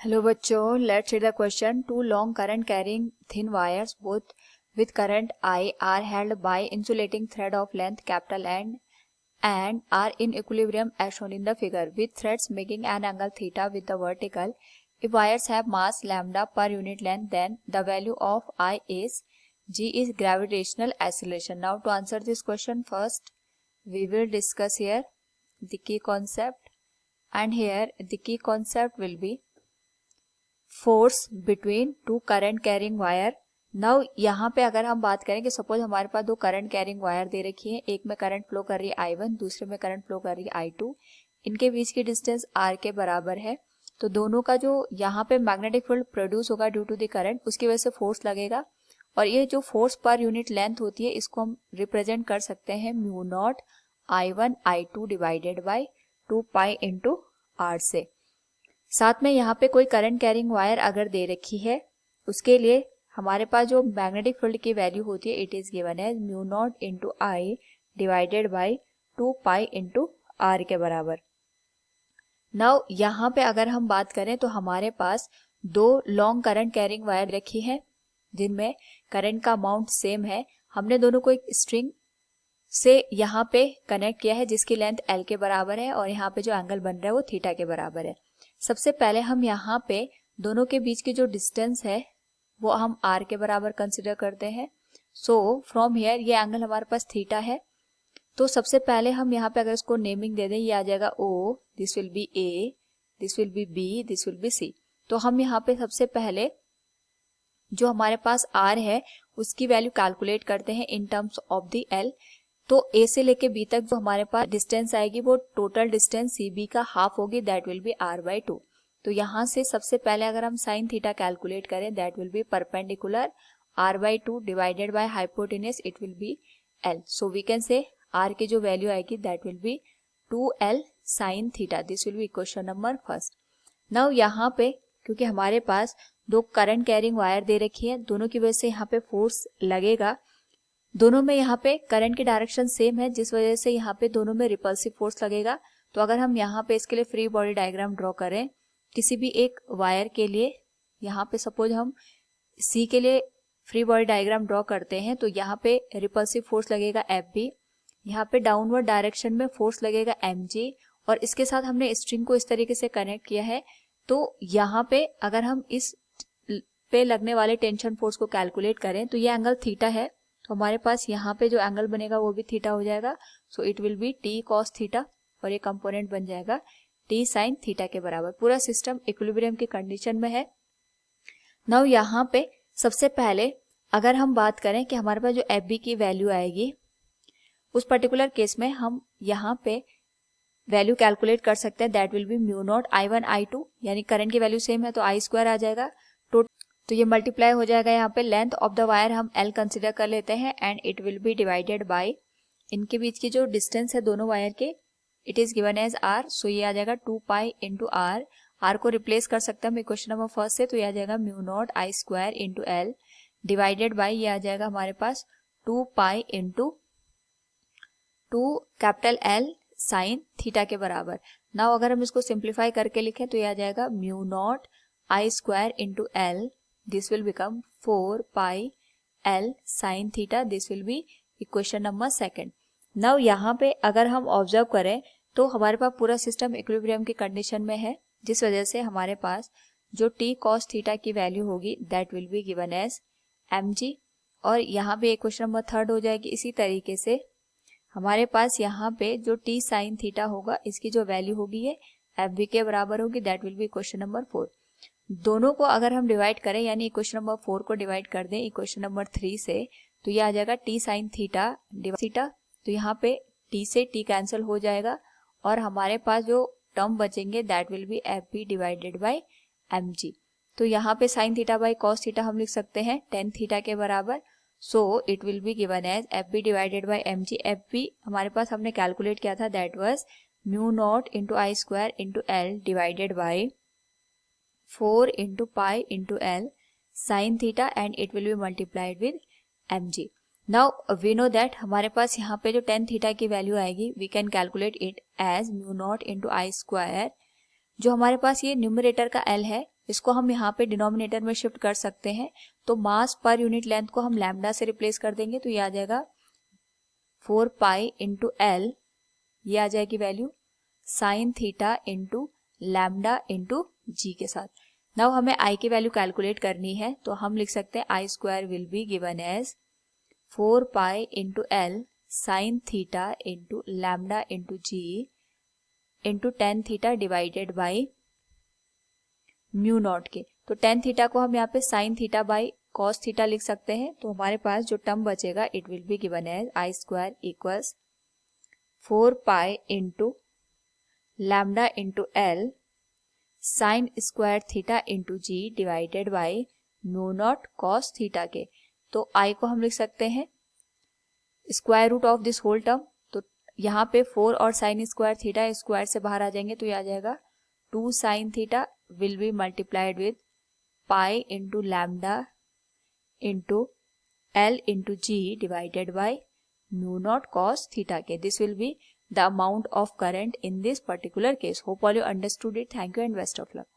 Hello बच्चों, let's read the question. Two long current carrying thin wires both with current I are held by insulating thread of length capital N and are in equilibrium as shown in the figure, with threads making an angle theta with the vertical. If wires have mass lambda per unit length, then the value of I is G is gravitational acceleration. Now to answer this question, first we will discuss here the key concept, and here the key concept will be force between two current carrying wire. Now यहाँ पे अगर हम बात करें कि suppose हमारे पास दो current carrying wire दे रखी है, एक में करंट फ्लो कर रही है I1, दूसरे में करंट फ्लो कर रही है I2. इनके बीच की डिस्टेंस R के बराबर है, तो दोनों का जो यहाँ पे मैग्नेटिक फील्ड प्रोड्यूस होगा ड्यू टू द करंट, उसकी वजह से फोर्स लगेगा. और ये जो फोर्स पर यूनिट लेंथ होती है इसको हम रिप्रेजेंट कर सकते हैं mu naught I1 I2 divided by 2 pi into R से. साथ में यहाँ पे कोई करंट कैरिंग वायर अगर दे रखी है, उसके लिए हमारे पास जो मैग्नेटिक फील्ड की वैल्यू होती है it is given as mu nought into I divided by 2 pi into R के बराबर. नाउ यहाँ पे अगर हम बात करें तो हमारे पास दो लॉन्ग करंट कैरिंग वायर रखी है जिनमें करंट का अमाउंट सेम है. हमने दोनों को एक स्ट्रिंग से यहाँ पे कनेक्ट किया है जिसकी लेंथ एल के बराबर है और यहाँ पे जो एंगल बन रहा है वो थीटा के बराबर है. सबसे पहले हम यहाँ पे दोनों के बीच की जो डिस्टेंस है वो हम आर के बराबर कंसिडर करते हैं. सो फ्रॉम हियर ये एंगल हमारे पास थीटा है, तो सबसे पहले हम यहाँ पे अगर इसको नेमिंग दे दें, ये आ जाएगा O, this will be A, this will be B, this will be C. तो हम यहाँ पे सबसे पहले जो हमारे पास आर है उसकी वैल्यू कैलकुलेट करते हैं in terms of the L. तो ए से लेके बी तक जो हमारे पास डिस्टेंस आएगी वो टोटल डिस्टेंस सी बी का हाफ होगी, that will be R by 2. तो यहाँ से सबसे पहले अगर हम साइन थीटा कैलकुलेट करें, that will be perpendicular R by 2 divided by hypotenuse, it will be L. So we can say R की जो वैल्यू आएगी that will be 2l sine theta. This will be equation number first. Now यहाँ पे क्योंकि हमारे पास दो current carrying wire दे रखी है, दोनों की वजह से यहाँ पे फोर्स लगेगा. दोनों में यहाँ पे करंट की डायरेक्शन सेम है जिस वजह से यहाँ पे दोनों में रिपल्सिव फोर्स लगेगा. तो अगर हम यहाँ पे इसके लिए फ्री बॉडी डायग्राम ड्रॉ करें किसी भी एक वायर के लिए, यहाँ पे सपोज हम सी के लिए फ्री बॉडी डायग्राम ड्रॉ करते हैं, तो यहाँ पे रिपल्सिव फोर्स लगेगा FB, यहाँ पे डाउनवर्ड डायरेक्शन में फोर्स लगेगा mg, और इसके साथ हमने स्ट्रिंग को इस तरीके से कनेक्ट किया है. तो यहाँ पे अगर हम इस पे लगने वाले टेंशन फोर्स को कैलकुलेट करें तो ये एंगल थीटा है, तो हमारे पास यहाँ पे जो एंगल बनेगा वो भी थीटा हो जाएगा. सो it will B T cos theta और ये कंपोनेंट बन जाएगा टी साइन थीटा के बराबर. पूरा सिस्टम इक्विलिब्रियम की कंडीशन में है. नाउ यहाँ पे सबसे पहले अगर हम बात करें कि हमारे पास जो एफ बी की वैल्यू आएगी, उस पर्टिकुलर केस में हम यहाँ पे वैल्यू कैलकुलेट कर सकते हैं, that will B mu naught I1 I2, यानी करंट की वैल्यू सेम है तो आई स्क्वायर आ जाएगा. तो ये मल्टीप्लाई हो जाएगा. यहाँ पे लेंथ ऑफ द वायर हम L कंसिडर कर लेते हैं and it will be divided by इनके बीच की जो डिस्टेंस है दोनों वायर के, it is given as R. सो ये आ जाएगा 2 पाई इंटू आर. आर को रिप्लेस कर सकते हैं हम इक्वेशन नंबर फर्स्ट से, तो ये आ जाएगा mu not I square into L divided by ये आ जाएगा हमारे पास 2 pi into 2 capital L sine theta के बराबर. नाउ अगर हम इसको सिंप्लीफाई करके लिखें तो ये आ जाएगा mu not I square into L, this will become 4 pi L sin theta. This will be equation number second. Now यहाँ पे अगर हम ऑब्जर्व करें तो हमारे पास पूरा सिस्टम इक्विलिब्रियम की कंडीशन में है, जिस वजह से हमारे पास जो t cos थीटा की वैल्यू होगी that will be given as mg, और यहाँ पे इक्वेशन नंबर थर्ड हो जाएगी. इसी तरीके से हमारे पास यहाँ पे जो t sin थीटा होगा इसकी जो वैल्यू होगी ये fb के बराबर होगी, that will be equation number 4. दोनों को अगर हम डिवाइड करें यानी इक्वेशन नंबर 4 को डिवाइड कर दें इक्वेशन नंबर 3 से, तो ये आ जाएगा टी साइन थीटा थीटा. तो यहाँ पे टी से टी कैंसिल हो जाएगा और हमारे पास जो टर्म बचेंगे that will be F B divided by M G. तो यहाँ पे sine theta by cos theta हम लिख सकते हैं टेन थीटा के बराबर. So it will be given as F B divided by M G. F B हमारे पास हमने कैलकुलेट किया था, that was mu nought into I square into L divided by 4 into pi into L sin theta and it will be multiplied with mg. Now we know that हमारे पास यहाँ पे जो tan theta की value आएगी we can calculate it as mu naught into I square. जो हमारे पास ये numerator का L है इसको हम यहाँ पे डिनोमिनेटर में शिफ्ट कर सकते हैं। तो मास पर यूनिट लेंथ को हम लैम्डा से रिप्लेस कर देंगे, तो ये आ जाएगा 4 पाई इंटू एल, ये आ जाएगी value sine theta into lambda into g के साथ। नाउ हमें आई की वैल्यू कैलकुलेट करनी है, तो हम लिख सकते हैं I square will be given as 4 pi into L sine theta into lambda into g into tan theta divided by mu naught k. तो टेन थीटा को हम यहाँ पे sine theta by cos theta लिख सकते हैं। तो हमारे पास जो टर्म बचेगा it will be given as I square equals 4 pi into lambda into L sine square theta into g divided by mu nought cos theta के। तो आई को हम लिख सकते हैं square root of this whole term. तो यहाँ पे 4 और साइन स्क्वायर थीटा स्क्वायर से बाहर आ जाएंगे, तो ये आ जाएगा 2 sine theta will be multiplied with pi into lambda into L into G divided by mu naught cos theta k. This will be the amount of current in this particular case. Hope all you understood it. Thank you and best of luck.